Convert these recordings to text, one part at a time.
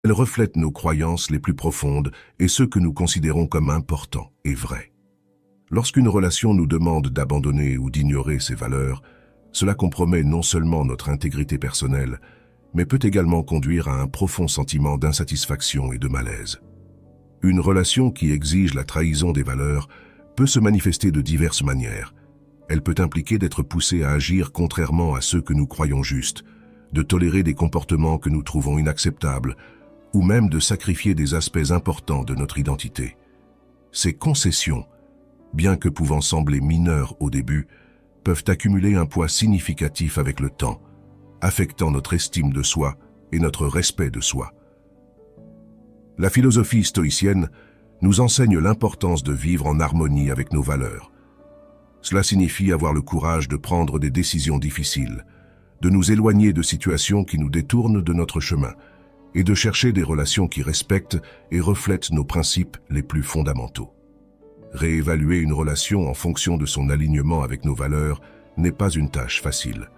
Elle reflète nos croyances les plus profondes et ceux que nous considérons comme importants et vrais. Lorsqu'une relation nous demande d'abandonner ou d'ignorer ses valeurs, cela compromet non seulement notre intégrité personnelle, mais peut également conduire à un profond sentiment d'insatisfaction et de malaise. Une relation qui exige la trahison des valeurs peut se manifester de diverses manières. Elle peut impliquer d'être poussé à agir contrairement à ceux que nous croyons justes, de tolérer des comportements que nous trouvons inacceptables, ou même de sacrifier des aspects importants de notre identité. Ces concessions, bien que pouvant sembler mineures au début, peuvent accumuler un poids significatif avec le temps, affectant notre estime de soi et notre respect de soi. La philosophie stoïcienne nous enseigne l'importance de vivre en harmonie avec nos valeurs. Cela signifie avoir le courage de prendre des décisions difficiles, de nous éloigner de situations qui nous détournent de notre chemin, et de chercher des relations qui respectent et reflètent nos principes les plus fondamentaux. Réévaluer une relation en fonction de son alignement avec nos valeurs n'est pas une tâche facile.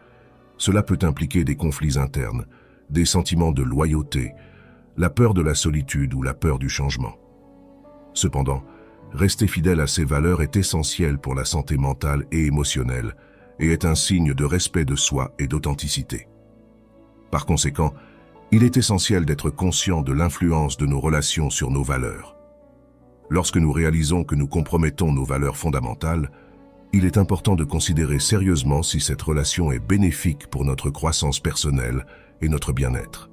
Cela peut impliquer des conflits internes, des sentiments de loyauté, la peur de la solitude ou la peur du changement. Cependant, rester fidèle à ses valeurs est essentiel pour la santé mentale et émotionnelle et est un signe de respect de soi et d'authenticité. Par conséquent, il est essentiel d'être conscient de l'influence de nos relations sur nos valeurs. Lorsque nous réalisons que nous compromettons nos valeurs fondamentales, il est important de considérer sérieusement si cette relation est bénéfique pour notre croissance personnelle et notre bien-être.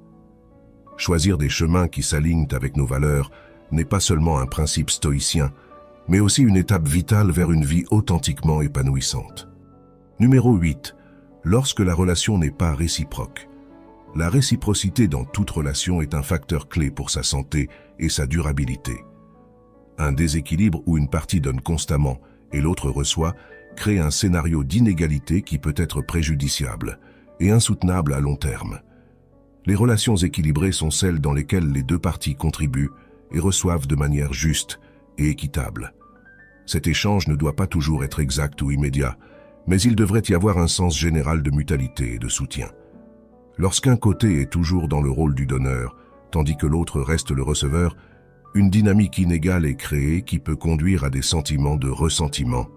Choisir des chemins qui s'alignent avec nos valeurs n'est pas seulement un principe stoïcien, mais aussi une étape vitale vers une vie authentiquement épanouissante. Numéro 8. Lorsque la relation n'est pas réciproque. La réciprocité dans toute relation est un facteur clé pour sa santé et sa durabilité. Un déséquilibre où une partie donne constamment et l'autre reçoit crée un scénario d'inégalité qui peut être préjudiciable et insoutenable à long terme. Les relations équilibrées sont celles dans lesquelles les deux parties contribuent et reçoivent de manière juste et équitable. Cet échange ne doit pas toujours être exact ou immédiat, mais il devrait y avoir un sens général de mutualité et de soutien. Lorsqu'un côté est toujours dans le rôle du donneur, tandis que l'autre reste le receveur, une dynamique inégale est créée qui peut conduire à des sentiments de ressentiment,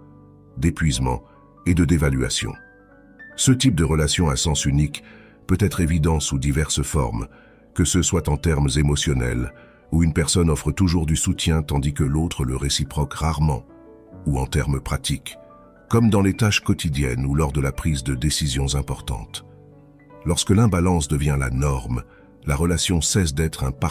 d'épuisement et de dévaluation. Ce type de relation à sens unique peut être évident sous diverses formes, que ce soit en termes émotionnels, où une personne offre toujours du soutien tandis que l'autre le réciproque rarement, ou en termes pratiques, comme dans les tâches quotidiennes ou lors de la prise de décisions importantes. Lorsque l'imbalance devient la norme, la relation cesse d'être un partenaire